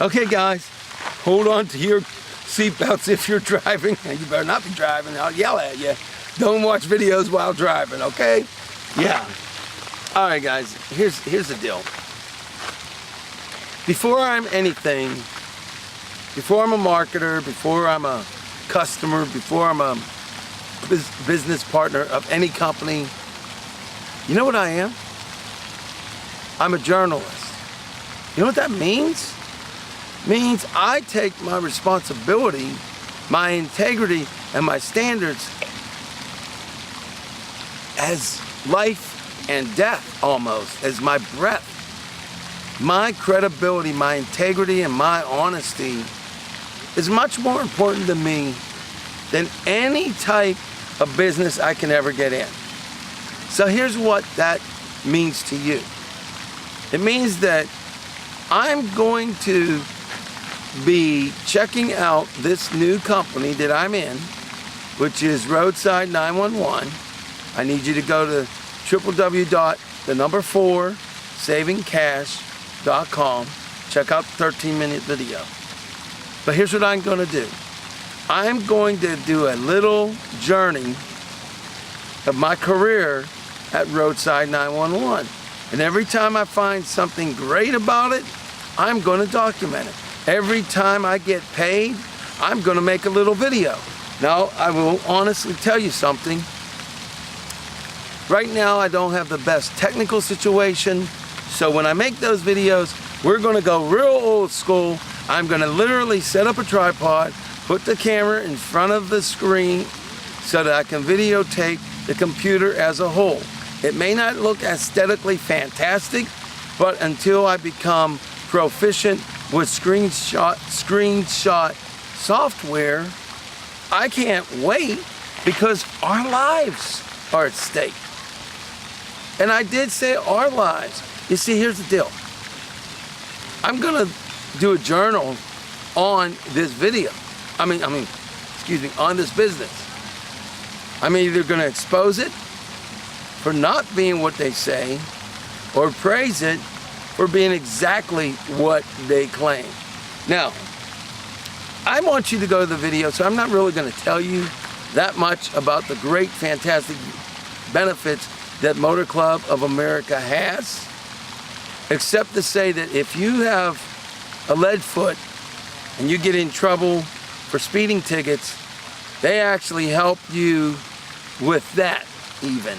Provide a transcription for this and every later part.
Okay, guys, hold on to your seatbelts if you're driving. You better not be driving. I'll yell at you. Don't watch videos while driving, okay? Yeah. All right, guys, here's the deal. Before I'm anything, before I'm a marketer, before I'm a customer, before I'm a business partner of any company, you know what I am? I'm a journalist. You know what that means? It means I take my responsibility, my integrity, and my standards as life and death almost, as my breath. My credibility, my integrity, and my honesty is much more important to me than any type of business I can ever get in. So here's what that means to you. It means that I'm going to be checking out this new company that I'm in, which is Roadside 911. I need you to go to www.4savingcash.com. Check out the 13-minute video. But here's what I'm going to do. I'm going to do a little journey of my career at Roadside 911. And every time I find something great about it, I'm going to document it. Every time I get paid, I'm going to make a little video. Now, I will honestly tell you something. Right now, I don't have the best technical situation. So when I make those videos, we're going to go real old school. I'm going to literally set up a tripod, put the camera in front of the screen so that I can videotape the computer as a whole. It may not look aesthetically fantastic, but until I become proficient with screenshot software, I can't wait because our lives are at stake. And I did say our lives. You see, here's the deal. I'm gonna do a journal on this video. on this business. I'm either gonna expose it for not being what they say, or praise it for being exactly what they claim. Now, I want you to go to the video, so I'm not really going to tell you that much about the great, fantastic benefits that Motor Club of America has, except to say that if you have a lead foot and you get in trouble for speeding tickets, they actually help you with that even.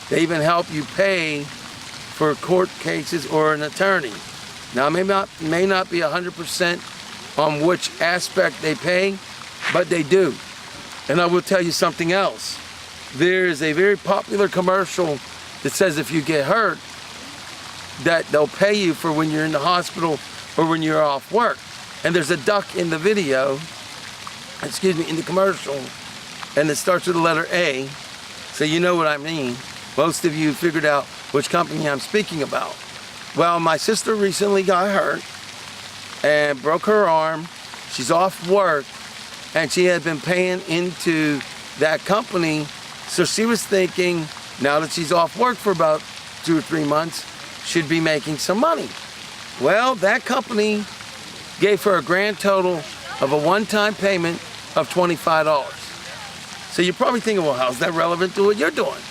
They even help you pay for court cases or an attorney. Now, it may not be 100% on which aspect they pay, but they do. And I will tell you something else. There is a very popular commercial that says if you get hurt, that they'll pay you for when you're in the hospital or when you're off work. And there's a duck in the video, in the commercial, and it starts with the letter A, so you know what I mean. Most of you figured out which company I'm speaking about. Well, my sister recently got hurt and broke her arm. She's off work and she had been paying into that company. So she was thinking, now that she's off work for about 2 or 3 months, she'd be making some money. Well, that company gave her a grand total of a one-time payment of $25. So you're probably thinking, well, how's that relevant to what you're doing?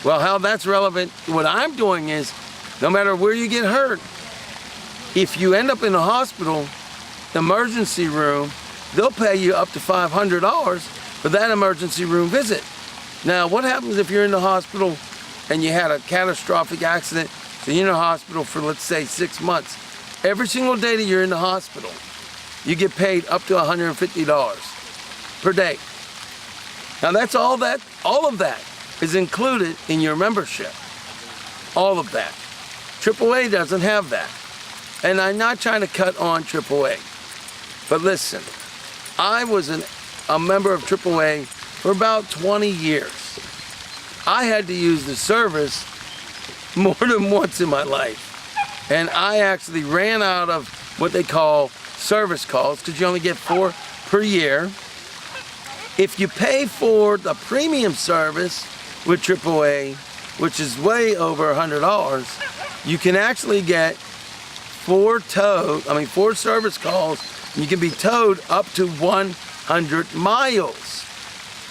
Well, how that's relevant to what I'm doing is, no matter where you get hurt, if you end up in a hospital, the emergency room, they'll pay you up to $500 for that emergency room visit. Now, what happens if you're in the hospital and you had a catastrophic accident, so you're in the hospital for, let's say, 6 months. Every single day that you're in the hospital, you get paid up to $150 per day. Now, that's all of that is included in your membership. All of that. AAA doesn't have that. And I'm not trying to cut on AAA. But listen, I was a member of AAA for about 20 years. I had to use the service more than once in my life. And I actually ran out of what they call service calls, because you only get 4 per year. If you pay for the premium service with AAA, which is way over $100, you can actually get 4 service calls, and you can be towed up to 100 miles.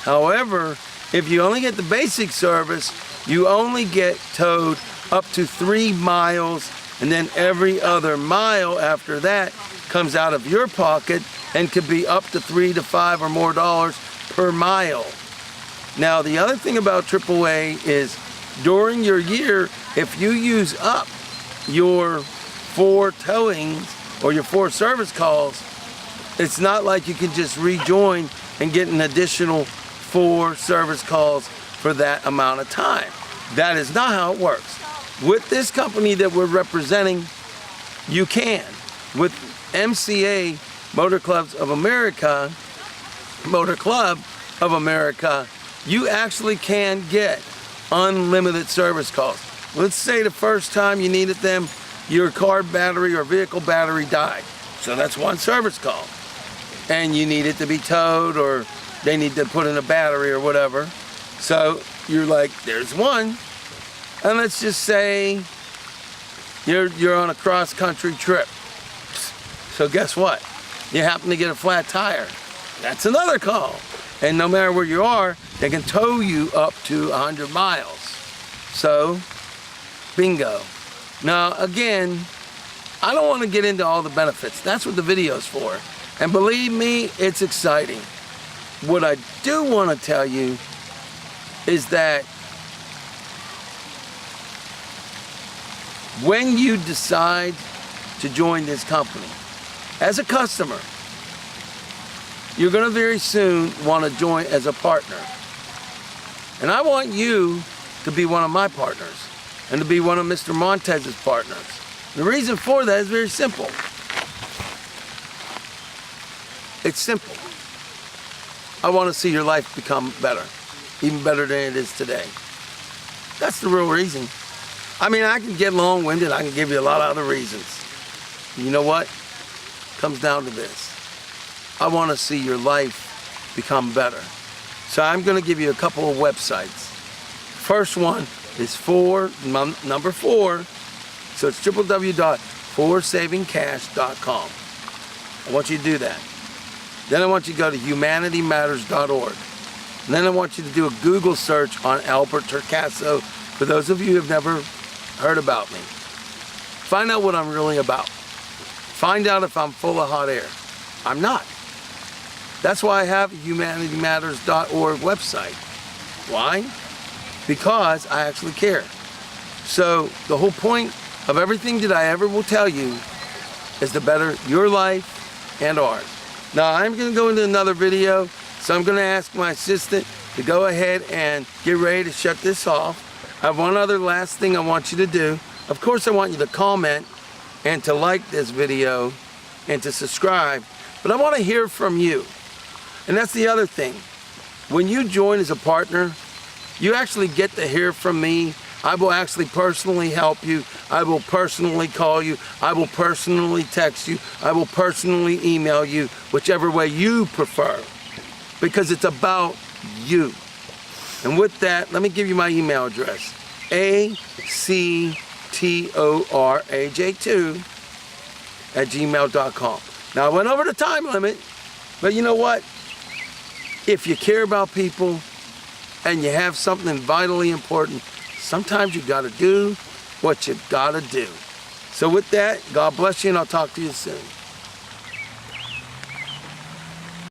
However, if you only get the basic service, you only get towed up to 3 miles, and then every other mile after that comes out of your pocket and could be up to $3 to $5 or more per mile. Now, the other thing about AAA is during your year, if you use up your 4 towings or your 4 service calls, it's not like you can just rejoin and get an additional 4 service calls for that amount of time. That is not how it works. With this company that we're representing, you can. With MCA Motor Club of America, you actually can get unlimited service calls. Let's say the first time you needed them, your car battery or vehicle battery died. So that's 1 service call. And you need it to be towed, or they need to put in a battery or whatever. So you're like, there's 1. And let's just say you're on a cross-country trip. So guess what? You happen to get a flat tire. That's another call. And no matter where you are, they can tow you up to 100 miles. So, bingo. Now, again, I don't want to get into all the benefits. That's what the video's for. And believe me, it's exciting. What I do want to tell you is that when you decide to join this company, as a customer, you're going to very soon want to join as a partner. And I want you to be one of my partners and to be one of Mr. Montez's partners. The reason for that is very simple. It's simple. I want to see your life become better, even better than it is today. That's the real reason. I mean, I can get long-winded. I can give you a lot of other reasons. You know what? It comes down to this. I want to see your life become better. So I'm going to give you a couple of websites. First one is number 4. So it's www.forsavingcash.com. I want you to do that. Then I want you to go to humanitymatters.org. And then I want you to do a Google search on Albert Turcaso, for those of you who have never heard about me. Find out what I'm really about. Find out if I'm full of hot air. I'm not. That's why I have a humanitymatters.org website. Why? Because I actually care. So the whole point of everything that I ever will tell you is to better your life and ours. Now I'm going to go into another video, so I'm going to ask my assistant to go ahead and get ready to shut this off. I have one other last thing I want you to do. Of course, I want you to comment and to like this video and to subscribe, but I want to hear from you. And that's the other thing. When you join as a partner, you actually get to hear from me. I will actually personally help you. I will personally call you. I will personally text you. I will personally email you, whichever way you prefer, because it's about you. And with that, let me give you my email address. actoraj2@gmail.com. Now I went over the time limit, but you know what? If you care about people and you have something vitally important, sometimes you gotta do what you gotta do. So with that, God bless you, and I'll talk to you soon.